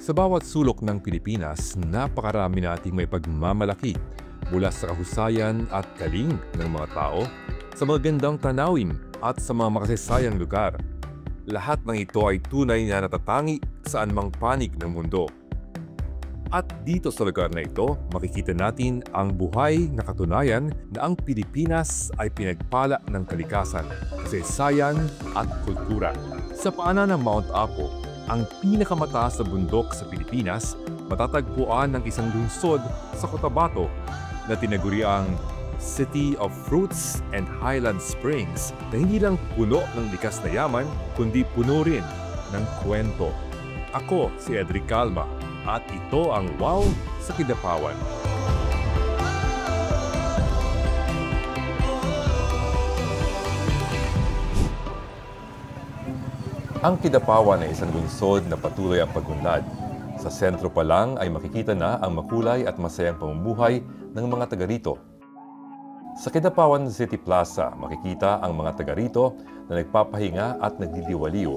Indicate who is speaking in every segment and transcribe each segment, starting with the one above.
Speaker 1: Sa bawat sulok ng Pilipinas, napakarami nating may pagmamalaki mula sa kahusayan at galing ng mga tao, sa mga gandang tanawin at sa mga makasaysayang lugar. Lahat ng ito ay tunay na natatangi sa anumang panig ng mundo. At dito sa lugar na ito, makikita natin ang buhay na katunayan na ang Pilipinas ay pinagpala ng kalikasan, kasaysayan at kultura. Sa paanan ng Mount Apo, ang pinakamataas na bundok sa Pilipinas, matatagpuan ng isang lungsod sa Cotabato na tinaguriang City of Fruits and Highland Springs na hindi lang puno ng likas na yaman, kundi puno rin ng kwento. Ako si Edric Calma at ito ang Wow sa Kidapawan. Ang Kidapawan ay isang lungsod na patuloy ang pagunlad. Sa sentro pa lang ay makikita na ang makulay at masayang pamumuhay ng mga taga rito. Sa Kidapawan City Plaza, makikita ang mga taga rito na nagpapahinga at nagdiliwaliw.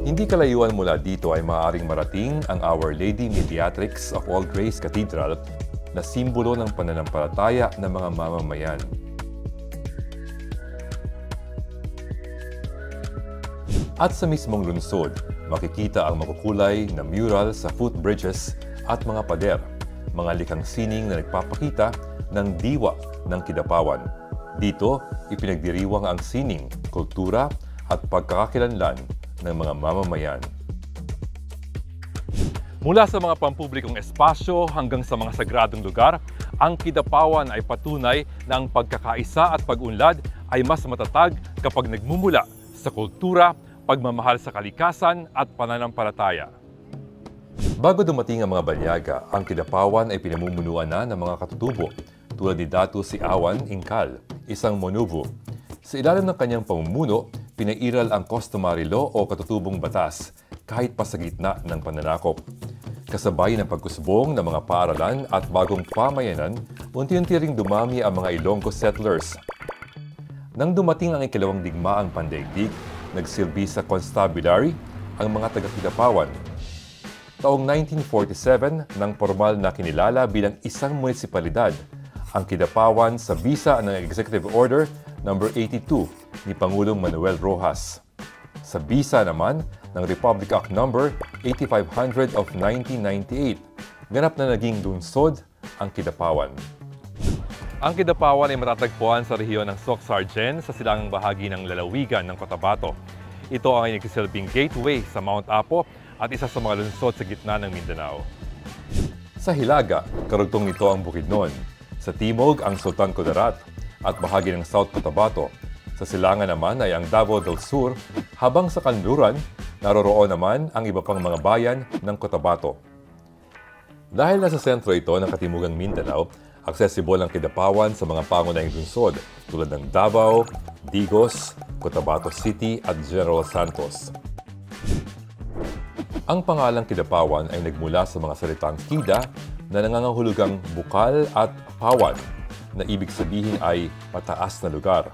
Speaker 1: Hindi kalayuan mula dito ay maaaring marating ang Our Lady Mediatrix of All Grace Cathedral na simbolo ng pananampalataya ng mga mamamayan. At sa mismong lungsod, makikita ang makukulay na mural sa footbridges at mga pader, mga likhang sining na nagpapakita ng diwa ng Kidapawan. Dito, ipinagdiriwang ang sining, kultura at pagkakakilanlan ng mga mamamayan. Mula sa mga pampublikong espasyo hanggang sa mga sagradong lugar, ang Kidapawan ay patunay na ang pagkakaisa at pag-unlad ay mas matatag kapag nagmumula sa kultura, pagmamahal sa kalikasan at pananampalataya. Bago dumating ang mga banyaga, ang Kidapawan ay pinamumunuan na ng mga katutubo tulad ni Datu si Awan Ingkal, isang Monubo. Sa ilalim ng kanyang pamumuno, pinairal ang customary law o katutubong batas kahit pa sa gitna ng pananakop. Kasabay ng pagkusbong ng mga paaralan at bagong pamayanan, unti-unti ring dumami ang mga Ilonggo settlers. Nang dumating ang ikalawang digmaang pandaigdig, nagsilbi sa constabulary ang mga taga-Kidapawan. Taong 1947 nang formal na kinilala bilang isang munisipalidad ang Kidapawan sa bisa ng Executive Order No. 82 ni Pangulong Manuel Rojas. Sa bisa naman ng Republic Act No. 8500 of 1998, ganap na naging lungsod ang Kidapawan. Ang Kidapawan ay matatagpuan sa rehiyon ng Soc-Sargen sa silangang bahagi ng lalawigan ng Cotabato. Ito ang nagsisilbing gateway sa Mount Apo at isa sa mga lungsod sa gitna ng Mindanao. Sa hilaga, karugtong nito ang Bukidnon. Sa timog, ang Sultan Kudarat at bahagi ng South Cotabato. Sa silangan naman ay ang Davao del Sur, habang sa kanluran, naroroon naman ang iba pang mga bayan ng Cotabato. Dahil nasa sentro ito ng Katimugang Mindanao, accessible ang Kidapawan sa mga pangunahing lungsod tulad ng Davao, Digos, Cotabato City at General Santos. Ang pangalang Kidapawan ay nagmula sa mga salitang Kida na nangangahulugang bukal at pawan, na ibig sabihin ay pataas na lugar.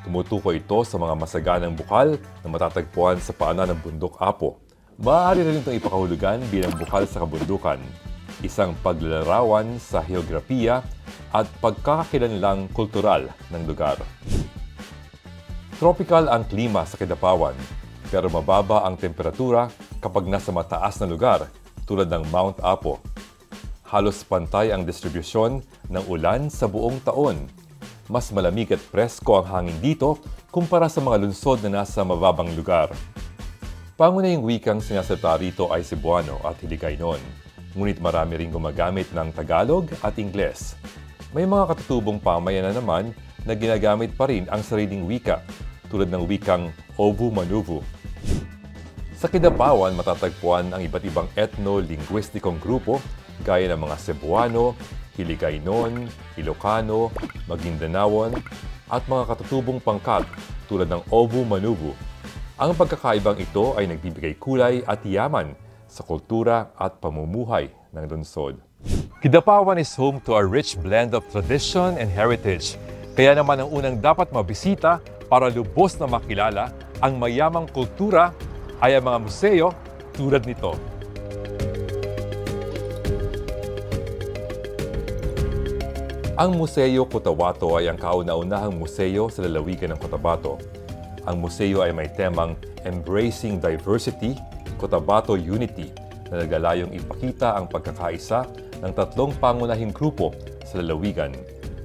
Speaker 1: Tumutukoy ito sa mga masaganang bukal na matatagpuan sa paanan ng Bundok Apo. Maaari rin itong ipakahulugan bilang bukal sa kabundukan, isang paglalarawan sa heograpiya at pagkakakilanlang kultural ng lugar. Tropical ang klima sa Kidapawan, pero mababa ang temperatura kapag nasa mataas na lugar tulad ng Mount Apo. Halos pantay ang distribusyon ng ulan sa buong taon. Mas malamig at presko ang hangin dito kumpara sa mga lungsod na nasa mababang lugar. Pangunahing wikang sinasalita rito ay Cebuano at Hiligaynon, ngunit marami ring gumagamit ng Tagalog at Ingles. May mga katutubong pamayanan naman na ginagamit pa rin ang sariling wika, tulad ng wikang Ovu-Manuvu. Sa Kidapawan, matatagpuan ang iba't ibang etno-linguistikong grupo gaya ng mga Cebuano, Hiligaynon, Ilocano, Magindanaon, at mga katutubong pangkat tulad ng Ovu-Manuvu. Ang pagkakaibang ito ay nagbibigay kulay at yaman sa kultura at pamumuhay ng lungsod. Kidapawan is home to a rich blend of tradition and heritage. Kaya naman ang unang dapat mabisita para lubos na makilala ang mayamang kultura ay ang mga museo tulad nito. Ang Museo Cotabato ay ang kauna-unahang museo sa lalawigan ng Cotabato. Ang museo ay may temang Embracing Diversity, Cotabato Unity na naglalayong ipakita ang pagkakaisa ng tatlong pangunahing grupo sa lalawigan,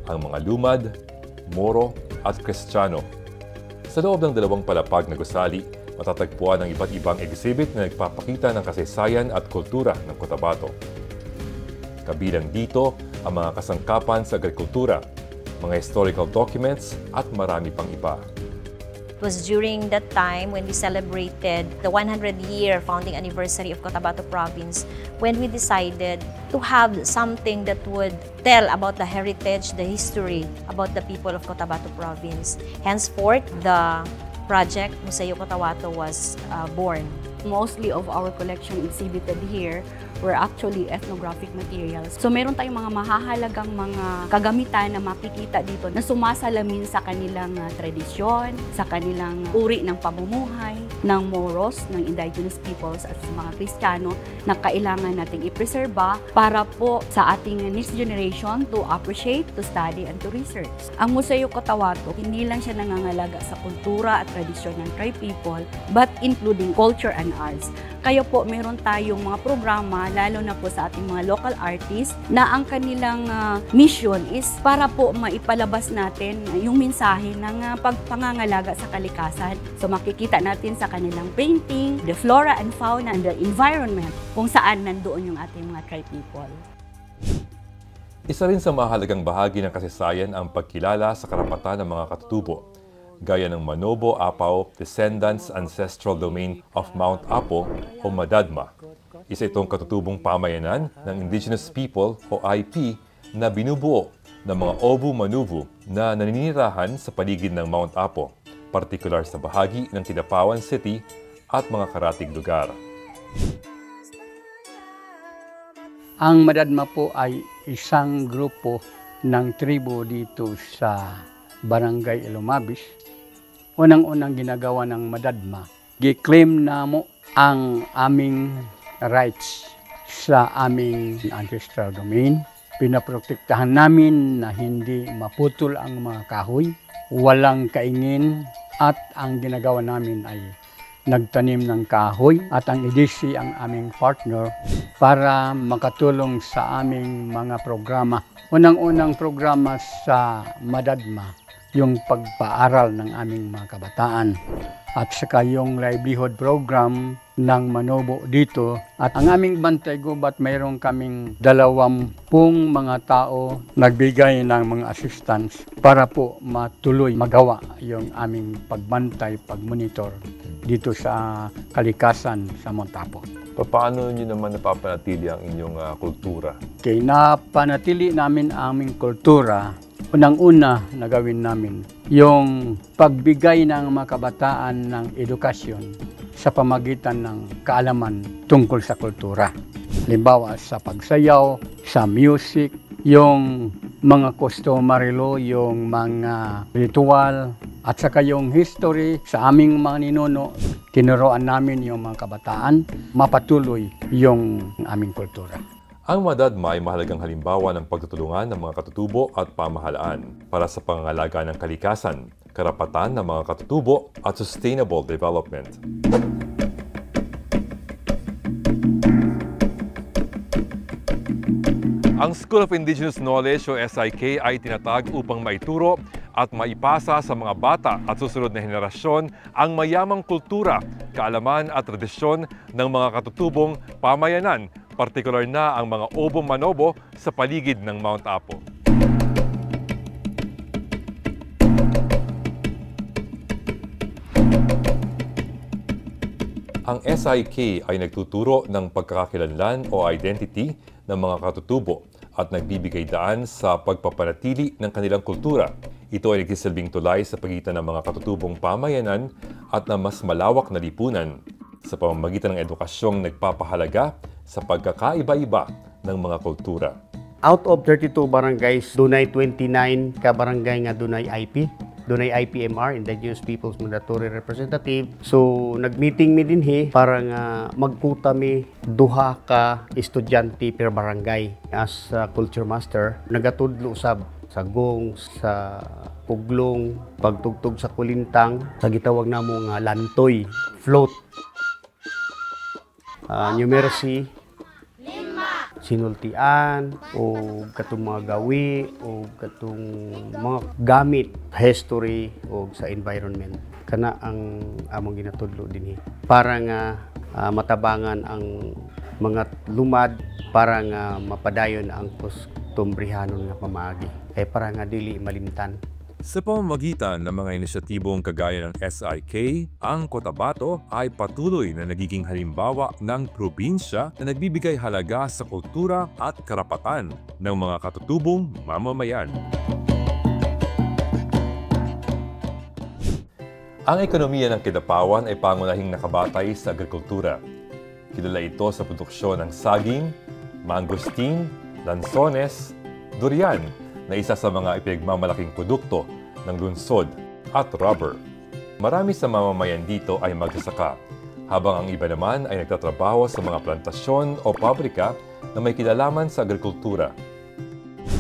Speaker 1: ang mga Lumad, Moro at Kristiyano. Sa loob ng dalawang palapag na gusali, matatagpuan ang iba't ibang exhibit na nagpapakita ng kasaysayan at kultura ng Cotabato. Kabilang dito ang mga kasangkapan sa agrikultura, mga historical documents at marami pang iba.
Speaker 2: It was during that time when we celebrated the 100-year founding anniversary of Cotabato Province when we decided to have something that would tell about the heritage, the history about the people of Cotabato Province. Henceforth, the project Museo Cotabato was born.
Speaker 3: Mostly of our collection exhibited here were actually ethnographic materials. So meron tayong mga mahahalagang mga kagamitan na makikita dito na sumasalamin sa kanilang tradisyon, sa kanilang uri ng pamumuhay, ng Moros, ng indigenous peoples at sa mga Kristiyano na kailangan nating ipreserba para po sa ating next generation to appreciate, to study, and to research. Ang Museo Cotabato, hindi lang siya nangangalaga sa kultura at tradisyon ng tribe people, but including culture and arts. Kaya po meron tayong mga programa, lalo na po sa ating mga local artists, na ang kanilang mission is para po maipalabas natin yung mensahe ng pagpangangalaga sa kalikasan. So makikita natin sa kanilang painting, the flora and fauna and the environment, kung saan nandoon yung ating mga tribe people.
Speaker 1: Isa rin sa mahalagang bahagi ng kasaysayan ang pagkilala sa karapatan ng mga katutubo, gaya ng Manobo-Apao Descendants Ancestral Domain of Mount Apo o Madadma. Isa itong katutubong pamayanan ng Indigenous People o IP na binubuo ng mga Obu-Manubu na naninirahan sa paligid ng Mount Apo, partikular sa bahagi ng Kidapawan City at mga karatig lugar.
Speaker 4: Ang Madadma po ay isang grupo ng tribo dito sa Barangay Ilumabis. Unang-unang ginagawa ng Madadma, gi-claim namo ang aming rights sa aming ancestral domain. Pinaprotektahan namin na hindi maputol ang mga kahoy, walang kaingin, at ang ginagawa namin ay nagtanim ng kahoy at ang EDC ang aming partner para makatulong sa aming mga programa. Unang-unang programa sa Madadma, yung pagpaaral ng aming mga kabataan at saka yung livelihood program ng Manobo dito. At ang aming bantay gubat, mayroon kaming 20 mga tao nagbigay ng mga assistance para po matuloy magawa yung aming pagbantay, pagmonitor dito sa kalikasan sa Mount Apo.
Speaker 1: Paano nyo naman napapanatili ang inyong kultura?
Speaker 4: Okay, napanatili namin ang aming kultura. Unang-una na gawin namin yung pagbigay ng mga kabataan ng edukasyon sa pamagitan ng kaalaman tungkol sa kultura. Halimbawa sa pagsayaw, sa music, yung mga customary law, yung mga ritual, at saka yung history sa aming mga ninuno. Tinuruan namin yung mga kabataan mapatuloy yung aming kultura.
Speaker 1: Ang Madadma ay mahalagang halimbawa ng pagtutulungan ng mga katutubo at pamahalaan para sa pangangalaga ng kalikasan, karapatan ng mga katutubo at sustainable development. Ang School of Indigenous Knowledge o SIK ay tinatag upang maituro at maipasa sa mga bata at susunod na henerasyon ang mayamang kultura, kaalaman at tradisyon ng mga katutubong pamayanan, partikular na ang mga Obu-Manobo sa paligid ng Mount Apo. Ang SIK ay nagtuturo ng pagkakakilanlan o identity ng mga katutubo at nagbibigay daan sa pagpapanatili ng kanilang kultura. Ito ay nagsisilbing tulay sa pagitan ng mga katutubong pamayanan at ng mas malawak na lipunan sa pamamagitan ng edukasyong nagpapahalaga sa pagkakaiba-iba ng mga kultura.
Speaker 5: Out of 32 barangays, dunay 29 ka barangay nga dunay IP. Dunay IPMR, Indigenous Peoples Mandatory Representative. So, nag-meeting mi dinhi para nga magkuta mi duha ka estudyante per barangay. As culture master, nagatudlo usab sa gong, sa puglong, pagtugtog sa kulintang, sa gitawag namo nga lantoy, float, numeracy, sinultian, o katong mga gawi, o katong mga gamit, history, o sa environment. Kana ang among ginatudlo dinhi. Para nga matabangan ang mga lumad, para nga mapadayon ang kustumbrihanon nga pamaagi. Kaya para nga dili malimtan.
Speaker 1: Sa pamamagitan ng mga inisyatibong kagaya ng SIK, ang Cotabato ay patuloy na nagiging halimbawa ng probinsya na nagbibigay halaga sa kultura at karapatan ng mga katutubong mamamayan. Ang ekonomiya ng Kidapawan ay pangunahing nakabatay sa agrikultura. Kilala ito sa produksyon ng saging, mangosteen, lansones, durian, na isa sa mga ipinagmamalaking produkto ng lungsod, at rubber. Marami sa mamamayan dito ay magsasaka, habang ang iba naman ay nagtatrabaho sa mga plantasyon o pabrika na may kinalaman sa agrikultura.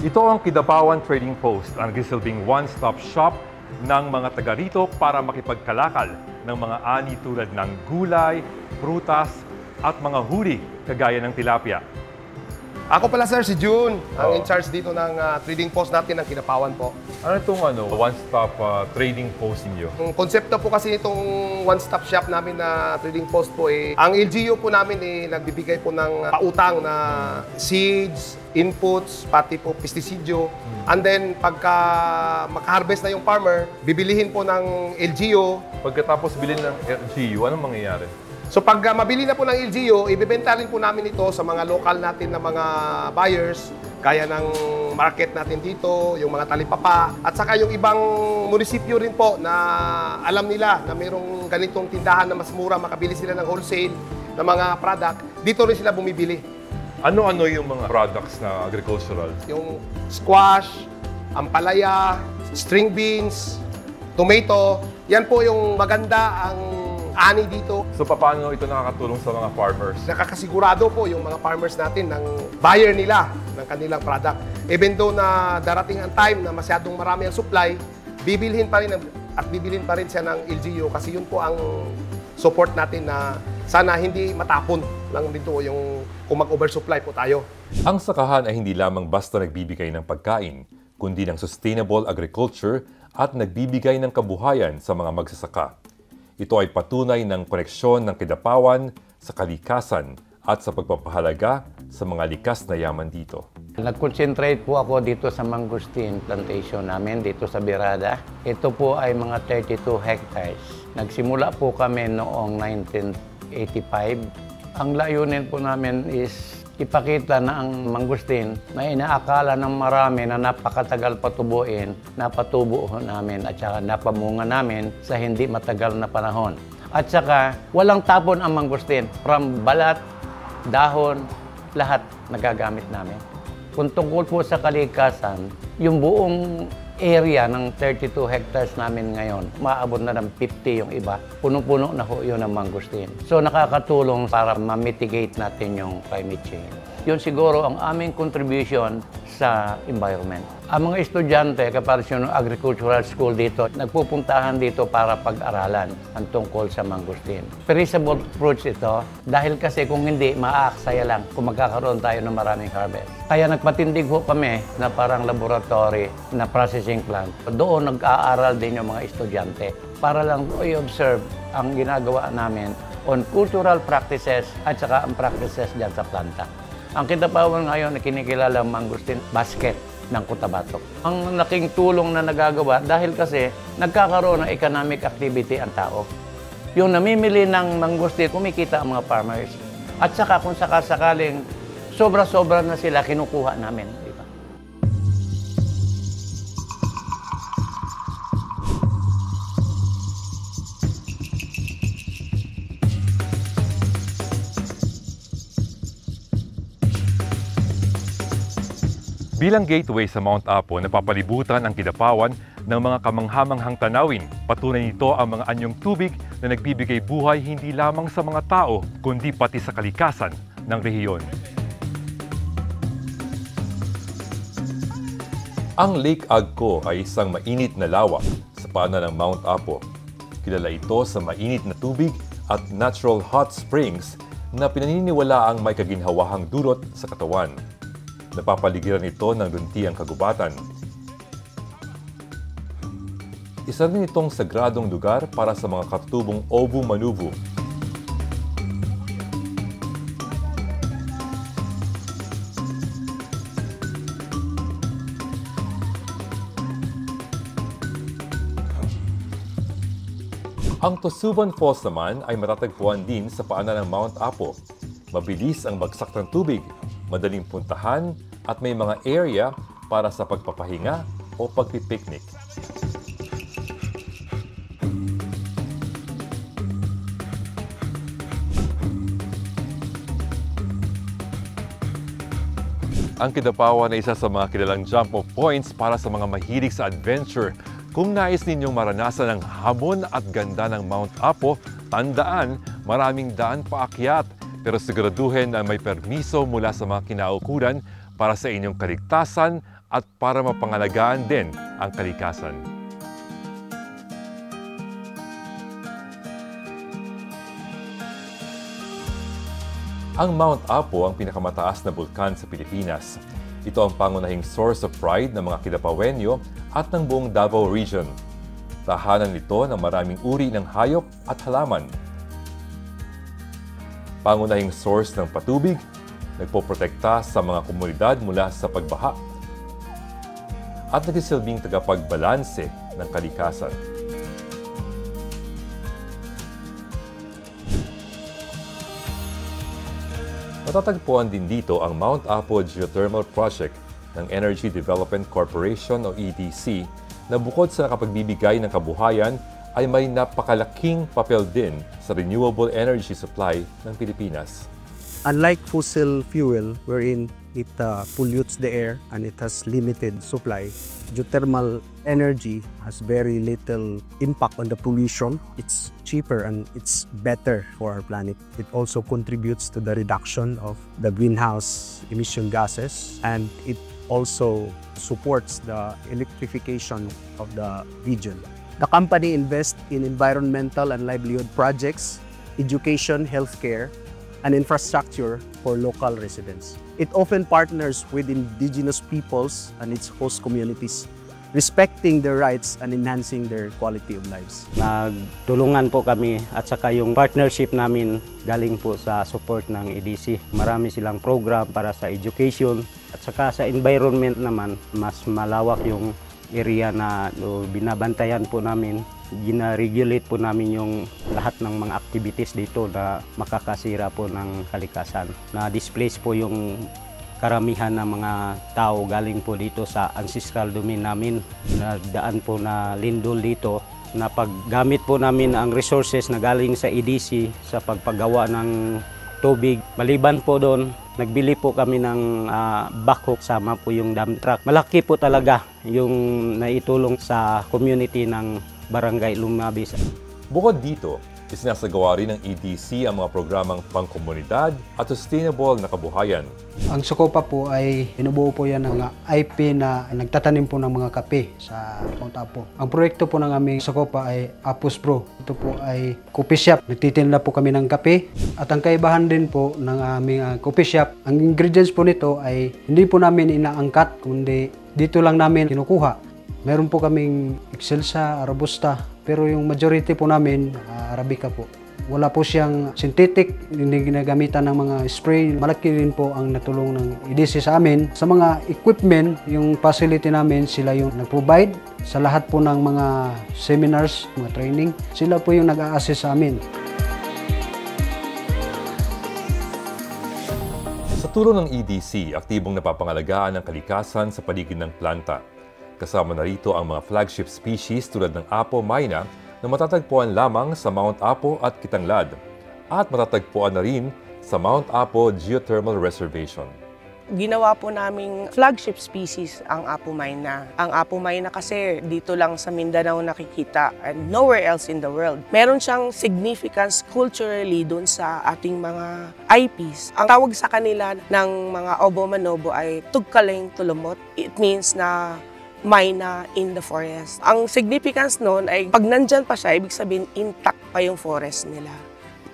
Speaker 1: Ito ang Kidapawan Trading Post, ang nagsisilbing one-stop shop ng mga taga rito para makipagkalakal ng mga ani tulad ng gulay, prutas, at mga huli kagaya ng tilapia.
Speaker 6: Ako pala sir, si June, ang in charge dito ng trading post natin ng Kidapawan po.
Speaker 1: Ano itong one-stop trading post niyo?
Speaker 6: Ang konsepto po kasi nitong one-stop shop namin na trading post po ang LGU po namin nagbibigay po ng pautang na seeds, inputs, pati po pestisidyo. And then pagka makaharvest na yung farmer, bibilihin po ng LGU.
Speaker 1: Pagkatapos bilhin ng LGU, anong mangyayari?
Speaker 6: So pag mabili na po ng LGU, ibebenta rin po namin ito sa mga local natin na mga buyers, gaya ng market natin dito, yung mga talipapa, at saka yung ibang munisipyo rin po na alam nila na mayroong ganitong tindahan na mas mura, makabili sila ng wholesale na mga product, dito rin sila bumibili.
Speaker 1: Ano-ano yung mga products na agricultural?
Speaker 6: Yung squash, ampalaya, string beans, tomato, yan po yung maganda ang ani dito.
Speaker 1: So paano ito nakakatulong sa mga farmers?
Speaker 6: Nakakasigurado po yung mga farmers natin ng buyer nila ng kanilang product. Even though na darating ang time na masyadong marami ang supply, bibilhin pa rin siya ng LGU kasi yun po ang support natin na sana hindi matapon lang dito yung kung mag-oversupply po tayo.
Speaker 1: Ang sakahan ay hindi lamang basta nagbibigay ng pagkain, kundi ng sustainable agriculture at nagbibigay ng kabuhayan sa mga magsasaka. Ito ay patunay ng koneksyon ng Kidapawan sa kalikasan at sa pagpapahalaga sa mga likas na yaman dito.
Speaker 7: Nag-concentrate po ako dito sa mangosteen plantation namin dito sa Birada. Ito po ay mga 32 hectares. Nagsimula po kami noong 1985. Ang layunin po namin is ipakita na ang mangosteen na inaakala ng marami na napakatagal patubuin, napatubo namin at saka napamunga namin sa hindi matagal na panahon. At saka walang tapon ang mangosteen. From balat, dahon, lahat nagagamit namin. Kung tungkol po sa kalikasan, yung buong area ng 32 hectares namin ngayon, maabot na ng 50 yung iba. Punong-puno na ho yun ang mangosteen. So nakakatulong para ma-mitigate natin yung climate change. Yun siguro ang aming contribution sa environment. Ang mga estudyante, kaparisyon ng agricultural school dito, nagpupuntahan dito para pag-aralan ang tungkol sa mangosteen. Perishable fruits ito dahil kasi kung hindi, maaaksaya lang kung magkakaroon tayo ng maraming harvest. Kaya nagpatindig ho kami na parang laboratory na processing plant. Doon nag-aaral din yung mga estudyante para lang i-observe ang ginagawa namin on cultural practices at saka ang practices dyan sa planta. Ang Kidapawan ngayon na kinikilala ang mangosteen basket ng Cotabato. Ang laking tulong na nagagawa dahil kasi nagkakaroon ng economic activity ang tao. Yung namimili ng mangosteen, kumikita ang mga farmers. At saka kung sakasakaling sobra-sobra na sila, kinukuha namin.
Speaker 1: Bilang gateway sa Mount Apo, napapalibutan ang Kidapawan ng mga kamanghamanghang tanawin. Patunay nito ang mga anyong tubig na nagbibigay buhay hindi lamang sa mga tao, kundi pati sa kalikasan ng rehiyon. Ang Lake Agco ay isang mainit na lawa sa paanan ng Mount Apo. Kilala ito sa mainit na tubig at natural hot springs na pinaniniwala ang may kaginhawahang dulot sa katawan. Napapaligiran ito ng luntiang kagubatan. Isa rin itong sagradong lugar para sa mga katutubong Obu Manubu. Ang Tosuban Falls naman ay matatagpuan din sa paanan ng Mount Apo. Mabilis ang bagsak ng tubig, madaling puntahan at may mga area para sa pagpapahinga o pagpipiknik. Ang Kidapawan ay isa sa mga kilalang jump-off points para sa mga mahilig sa adventure. Kung nais ninyong maranasan ang hamon at ganda ng Mount Apo, tandaan, maraming daan paakyat. Pero siguraduhin na may permiso mula sa mga kinaukulan para sa inyong kaligtasan at para mapangalagaan din ang kalikasan. Ang Mount Apo ang pinakamataas na bulkan sa Pilipinas. Ito ang pangunahing source of pride ng mga Kidapawenyo at ng buong Davao Region. Tahanan nito ng maraming uri ng hayop at halaman. Pangunahing source ng patubig, nagpoprotekta sa mga komunidad mula sa pagbaha, at nagsisilbing tagapagbalanse ng kalikasan. Matatagpuan din dito ang Mount Apo Geothermal Project ng Energy Development Corporation o EDC na bukod sa nakapagbibigay ng kabuhayan ay may napakalaking papel din sa renewable energy supply ng Pilipinas.
Speaker 8: Unlike fossil fuel wherein it pollutes the air and it has limited supply, geothermal energy has very little impact on the pollution. It's cheaper and it's better for our planet. It also contributes to the reduction of the greenhouse emission gases, and it also supports the electrification of the region. The company invests in environmental and livelihood projects, education, healthcare, and infrastructure for local residents. It often partners with indigenous peoples and its host communities, respecting their rights and enhancing their quality of lives.
Speaker 4: Nagtulungan po kami at saka yung partnership namin galing po sa support ng EDC. Marami silang program para sa education at saka sa environment naman, mas malawak yung area na binabantayan po namin. Gina-regulate po namin yung lahat ng mga activities dito na makakasira po ng kalikasan. Na-displace po yung karamihan ng mga tao galing po dito sa ancestral domain namin. Daan po na lindol dito na paggamit po namin ang resources na galing sa EDC sa pagpagawa ng tubig. Maliban po doon, nagbili po kami ng backhook, sama po yung dump truck. Malaki po talaga yung naitulong sa community ng Barangay Lumabis.
Speaker 1: Bukod dito, isinasagawa rin ng EDC ang mga programang pangkomunidad at sustainable na kabuhayan.
Speaker 8: Ang Socopa po ay binubuo po yan ng IP na nagtatanim po ng mga kape sa Mount Apo. Ang proyekto po ng aming Socopa ay Apos Pro. Ito po ay coffee shop. Nagtitinda po kami ng kape. At ang kaibahan din po ng aming coffee shop, ang ingredients po nito ay hindi po namin inaangkat, kundi dito lang namin kinukuha. Meron po kaming Excelsa, Robusta, pero yung majority po namin, Arabica po. Wala po siyang synthetic, hindi ginagamitan ng mga spray. Malaki rin po ang natulong ng EDC sa amin. Sa mga equipment, yung facility namin, sila yung nag-provide. Sa lahat po ng mga seminars, mga training, sila po yung nag-a-assist sa amin.
Speaker 1: Sa tulong ng EDC, aktibong napapangalagaan ang kalikasan sa paligid ng planta. Kasama na rito ang mga flagship species tulad ng Apo Mayna na matatagpuan lamang sa Mount Apo at Kitanglad at matatagpuan na rin sa Mount Apo Geothermal Reservation.
Speaker 9: Ginawa po naming flagship species ang Apomayna. Ang Apomayna kasi dito lang sa Mindanao nakikita and nowhere else in the world. Meron siyang significance culturally dun sa ating mga IPs. Ang tawag sa kanila ng mga Obo-Manobo ay Tugkaleng Tulumot. It means na Mayna in the forest. Ang significance nun ay pag nandyan pa siya, ibig sabihin intact pa yung forest nila.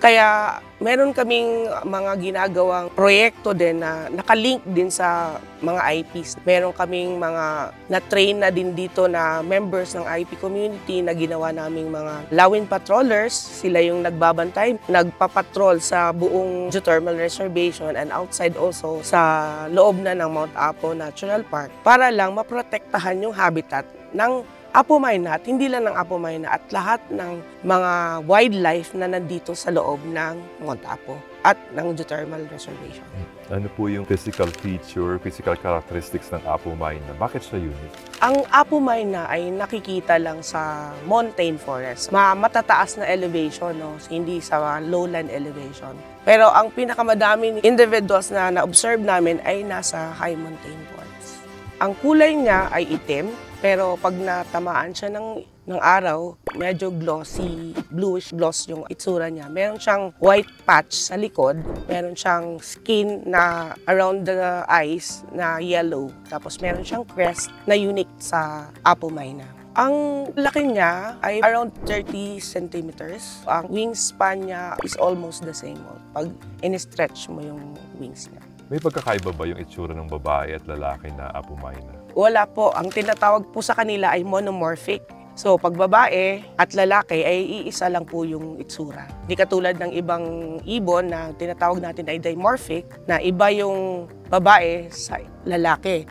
Speaker 9: Kaya meron kaming mga ginagawang proyekto din na nakalink din sa mga IPs. Meron kaming mga na-train na din dito na members ng IP community na ginawa naming mga lawin patrollers. Sila yung nagbabantay, nagpapatrol sa buong geothermal reservation and outside also sa loob na ng Mount Apo Natural Park para lang maprotektahan yung habitat ng Apomayna at hindi lang ng Apomayna at lahat ng mga wildlife na nandito sa loob ng Mount Apo at ng geothermal reservation.
Speaker 1: Ano po yung physical feature, physical characteristics ng Apomayna? Bakit siya unique?
Speaker 9: Ang Apomayna ay nakikita lang sa mountain forest. Matataas na elevation, no? Hindi sa lowland elevation. Pero ang pinakamadaming individuals na na-observe namin ay nasa high mountain forest. Ang kulay niya ay itim, pero pag natamaan siya ng araw, medyo glossy, bluish gloss yung itsura niya. Meron siyang white patch sa likod, meron siyang skin na around the eyes na yellow, tapos meron siyang crest na unique sa Apomayna. Ang laki niya ay around 30 centimeters. Ang wingspan niya is almost the same pag in-stretch mo yung wings niya.
Speaker 1: May pagkakaiba ba yung itsura ng babae at lalaki na Apomayna?
Speaker 9: Wala po. Ang tinatawag po sa kanila ay monomorphic. So, pag babae at lalaki ay iisa lang po yung itsura. Hindi katulad ng ibang ibon na tinatawag natin ay dimorphic, na iba yung babae sa lalaki.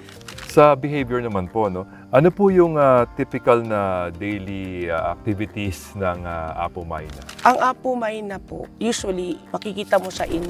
Speaker 1: Sa behavior naman po, no? Ano po yung typical na daily activities ng Apomayna?
Speaker 9: Ang Apomayna po, usually makikita mo siya in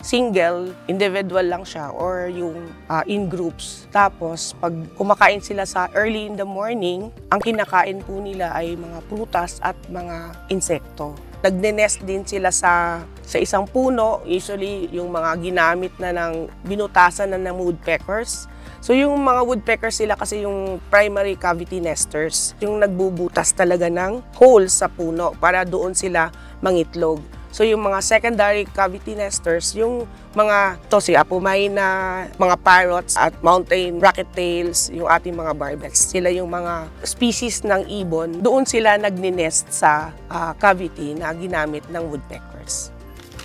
Speaker 9: single, individual lang siya or yung in groups. Tapos, pag kumakain sila sa early in the morning, ang kinakain po nila ay mga prutas at mga insekto. Nagne-nest din sila sa isang puno, usually yung mga ginamit na ng binutasan na ng woodpeckers. So yung mga woodpeckers sila kasi yung primary cavity nesters, yung nagbubutas talaga ng holes sa puno para doon sila mangitlog. So yung mga secondary cavity nesters, yung mga si Apomayna, mga parrots at mountain racket-tails, yung ating mga barbets, sila yung mga species ng ibon. Doon sila nagninest sa cavity na ginamit ng woodpeckers.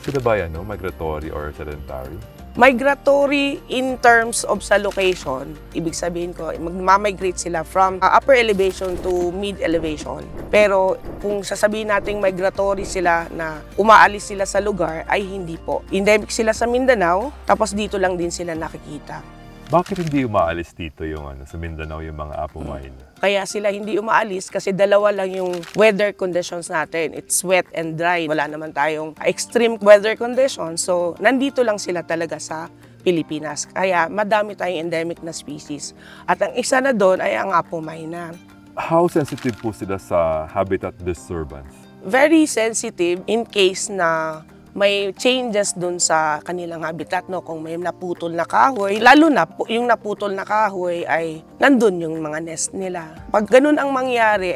Speaker 1: Sila ba yan, no? Migratory or sedentary?
Speaker 9: Migratory in terms of sa location, ibig sabihin ko, magmamigrate sila from upper elevation to mid elevation. Pero kung sasabihin natin migratory sila na umaalis sila sa lugar, ay hindi po. Endemic sila sa Mindanao, tapos dito lang din sila nakikita.
Speaker 1: Bakit hindi umaalis dito yung sa Mindanao yung mga Apomayna?
Speaker 9: Kaya sila hindi umaalis kasi dalawa lang yung weather conditions natin. It's wet and dry. Wala naman tayong extreme weather conditions. So, nandito lang sila talaga sa Pilipinas. Kaya madami tayong endemic na species. At ang isa na doon ay ang Apomayna.
Speaker 1: How sensitive po sila sa habitat disturbance?
Speaker 9: Very sensitive in case na may changes dun sa kanilang habitat, no? Kung may naputol na kahoy, lalo na yung naputol na kahoy ay nandun yung mga nest nila. Pag ganun ang mangyari,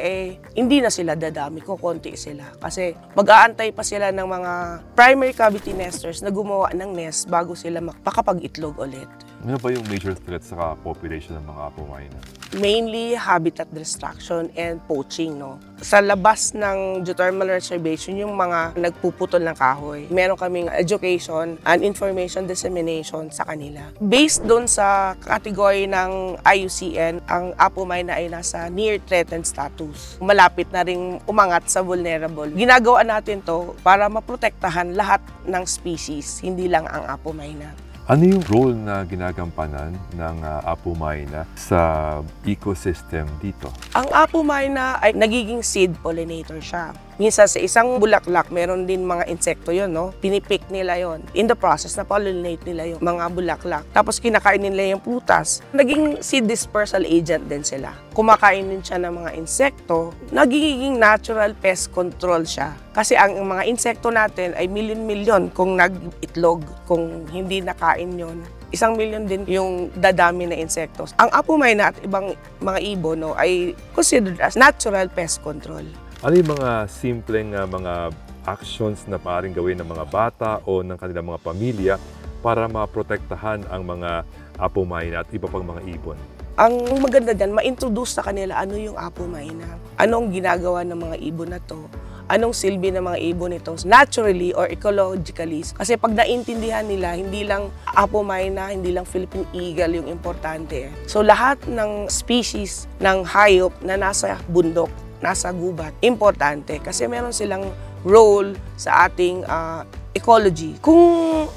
Speaker 9: hindi na sila dadami, kukunti sila. Kasi mag-aantay pa sila ng mga primary cavity nesters na gumawa ng nest bago sila makapag-itlog ulit.
Speaker 1: Ano ba yung major threat sa population ng mga Apomayna?
Speaker 9: Mainly habitat destruction and poaching, no? Sa labas ng geothermal reservation, yung mga nagpuputol ng kahoy, meron kaming education and information dissemination sa kanila. Based doon sa kategory ng IUCN, ang Apomayna ay nasa near threatened status. Malapit na ring umangat sa vulnerable. Ginagawa natin to para maprotektahan lahat ng species, hindi lang ang Apomayna.
Speaker 1: Ano yung role na ginagampanan ng Apomayna sa ecosystem dito?
Speaker 9: Ang Apomayna ay nagiging seed pollinator siya. Minsan sa isang bulaklak, meron din mga insekto yun, no? Pinipick nila yon. In the process, na-pollinate nila yung mga bulaklak. Tapos kinakain nila yung prutas. Naging seed dispersal agent din sila. Kumakain din siya ng mga insekto. Nagiging natural pest control siya. Kasi ang mga insekto natin ay milyon-milyon kung nag-itlog. Kung hindi nakain yon, 1 million din yung dadami na insektos. Ang Apo Mayna at ibang mga ibon ay considered as natural pest control.
Speaker 1: Ano yung mga simpleng mga actions na maaaring gawin ng mga bata o ng kanilang mga pamilya para maprotektahan ang mga Apo Mayna at iba pang mga ibon?
Speaker 9: Ang maganda dyan, ma-introduce sa kanila ano yung Apo Mayna. Anong ginagawa ng mga ibon na to? Anong silbi ng mga ibon nito naturally or ecologically. Kasi pag naintindihan nila, hindi lang Apo Mayna, hindi lang Philippine Eagle yung importante. So lahat ng species ng hayop na nasa bundok, nasa gubat, importante kasi meron silang role sa ating ecology. Kung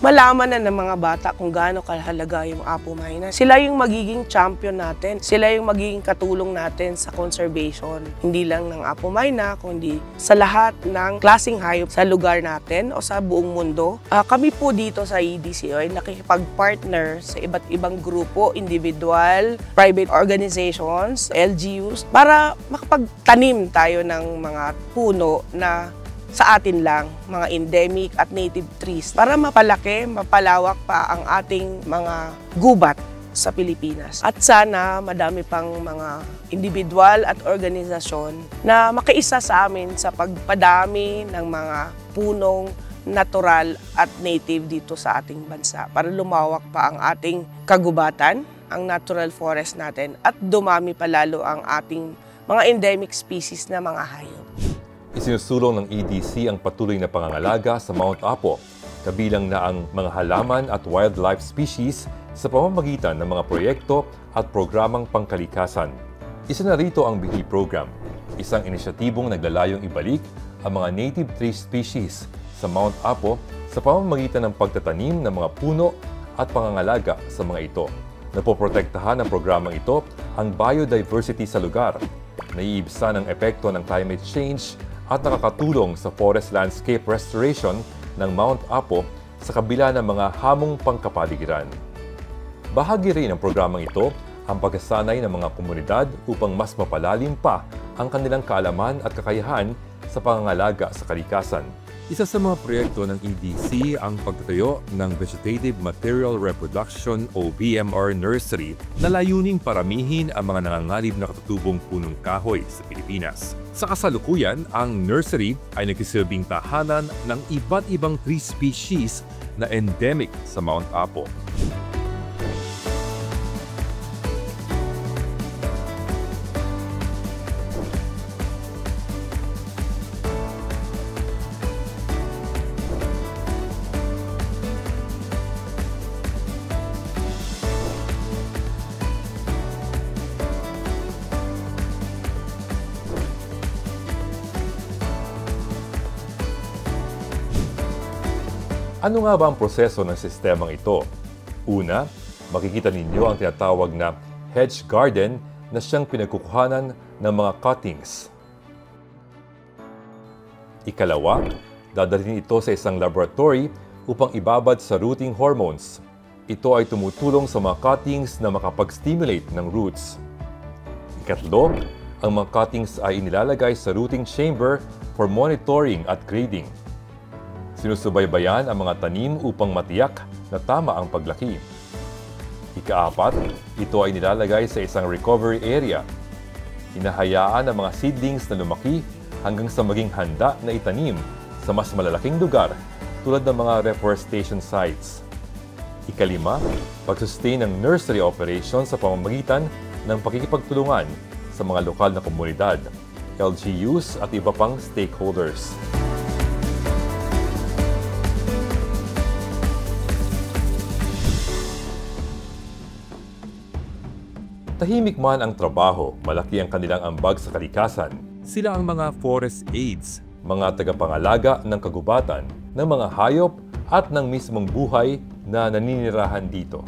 Speaker 9: malaman na ng mga bata kung gaano kahalaga yung Apo Mayna, sila yung magiging champion natin. Sila yung magiging katulong natin sa conservation. Hindi lang ng Apo Mayna, kundi sa lahat ng klaseng hayop sa lugar natin o sa buong mundo. Kami po dito sa EDCO ay nakikipag-partner sa iba't ibang grupo, individual, private organizations, LGUs, para makapagtanim tayo ng mga puno na sa atin lang, mga endemic at native trees, para mapalaki, mapalawak pa ang ating mga gubat sa Pilipinas. At sana madami pang mga individual at organisasyon na makiisa sa amin sa pagpadami ng mga punong natural at native dito sa ating bansa para lumawak pa ang ating kagubatan, ang natural forest natin, at dumami pa lalo ang ating mga endemic species na mga hayop.
Speaker 1: Isinusulong ng EDC ang patuloy na pangangalaga sa Mount Apo, kabilang na ang mga halaman at wildlife species sa pamamagitan ng mga proyekto at programang pangkalikasan. Isa na rito ang BIHI Program, isang inisyatibong naglalayong ibalik ang mga native tree species sa Mount Apo sa pamamagitan ng pagtatanim ng mga puno at pangangalaga sa mga ito. Napoprotektahan ng programang ito ang biodiversity sa lugar, naiibsan ang epekto ng climate change at nakakatulong sa forest landscape restoration ng Mount Apo sa kabila ng mga hamong pangkapaligiran. Bahagi rin ng programang ito ang pagkasanay ng mga komunidad upang mas mapalalim pa ang kanilang kaalaman at kakayahan sa pangangalaga sa kalikasan. Isa sa mga proyekto ng EDC ang pagtatayo ng Vegetative Material Reproduction o VMR Nursery na layuning paramihin ang mga nangangalib na katutubong punong kahoy sa Pilipinas. Sa kasalukuyan, ang nursery ay nagsisilbing tahanan ng iba't ibang tree species na endemic sa Mount Apo. Ano nga ba ang proseso ng sistemang ito? Una, makikita ninyo ang tinatawag na hedge garden na siyang pinagkukuhanan ng mga cuttings. Ikalawa, dadalhin ito sa isang laboratory upang ibabad sa rooting hormones. Ito ay tumutulong sa mga cuttings na makapag-stimulate ng roots. Ikatlo, ang mga cuttings ay inilalagay sa rooting chamber for monitoring at grading. Sinusubaybayan ang mga tanim upang matiyak na tama ang paglaki. Ikaapat, ito ay nilalagay sa isang recovery area. Hinahayaan ang mga seedlings na lumaki hanggang sa maging handa na itanim sa mas malalaking lugar tulad ng mga reforestation sites. Ikalima, pag-sustain ng nursery operation sa pamamagitan ng pakikipagtulungan sa mga lokal na komunidad, LGUs at iba pang stakeholders. Tahimik man ang trabaho, malaki ang kanilang ambag sa kalikasan. Sila ang mga forest aides, mga tagapangalaga ng kagubatan, ng mga hayop at ng mismong buhay na naninirahan dito.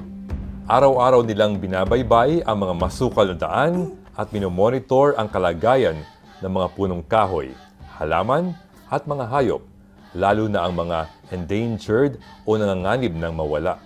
Speaker 1: Araw-araw nilang binabaybay ang mga masukal na daan at minomonitor ang kalagayan ng mga punong kahoy, halaman at mga hayop, lalo na ang mga endangered o nanganganib ng mawala.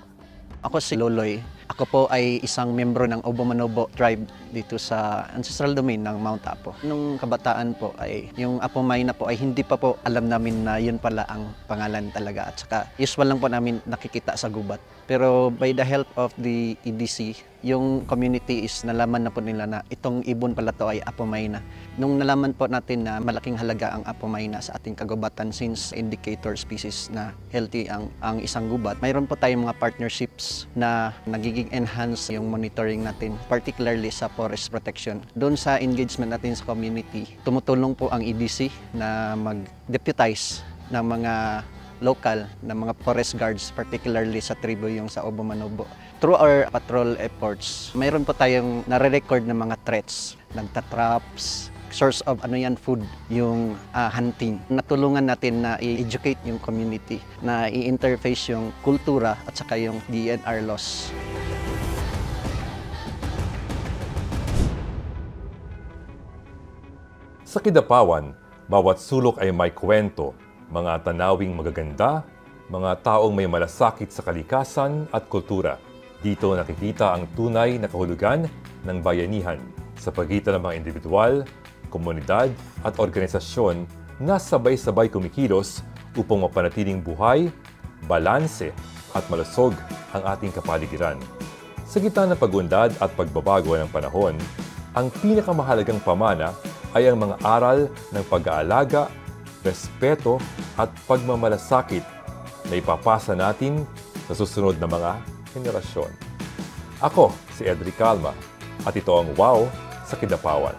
Speaker 10: Ako si Loloy. Ako po ay isang membro ng Obo-Manobo tribe dito sa ancestral domain ng Mount Apo. Nung kabataan po ay yung Apo Mayna po ay hindi pa po alam namin na yun pala ang pangalan talaga. At saka usual lang po namin nakikita sa gubat. Pero by the help of the EDC, yung community is nalaman na po nila na itong ibon pala to ay Apo Mayna. Nung nalaman po natin na malaking halaga ang Apo Mayna sa ating kagubatan since indicator species na healthy ang isang gubat, mayroon po tayong mga partnerships na nagiging enhance yung monitoring natin, particularly sa forest protection. Doon sa engagement natin sa community, tumutulong po ang EDC na mag-deputize ng mga local na mga forest guards, particularly sa tribo yung sa Obo-Manobo. Through our patrol efforts, mayroon po tayong nare-record ng mga threats, nagtatraps, source of food, yung hunting. Natulungan natin na i-educate yung community, na i-interface yung kultura at saka yung DNR laws.
Speaker 1: Sa Kidapawan, bawat sulok ay may kwento, mga tanawing magaganda, mga taong may malasakit sa kalikasan at kultura. Dito nakikita ang tunay na kahulugan ng bayanihan sa pagitan ng mga individual, komunidad at organisasyon na sabay-sabay kumikilos upang mapanatiling buhay, balanse at malusog ang ating kapaligiran. Sa gitna ng pag-unlad at pagbabago ng panahon, ang pinakamahalagang pamana ay ang mga aral ng pag-aalaga, respeto at pagmamalasakit na ipapasa natin sa susunod na mga henerasyon. Ako si Edric Calma at ito ang WOW sa Kidapawan.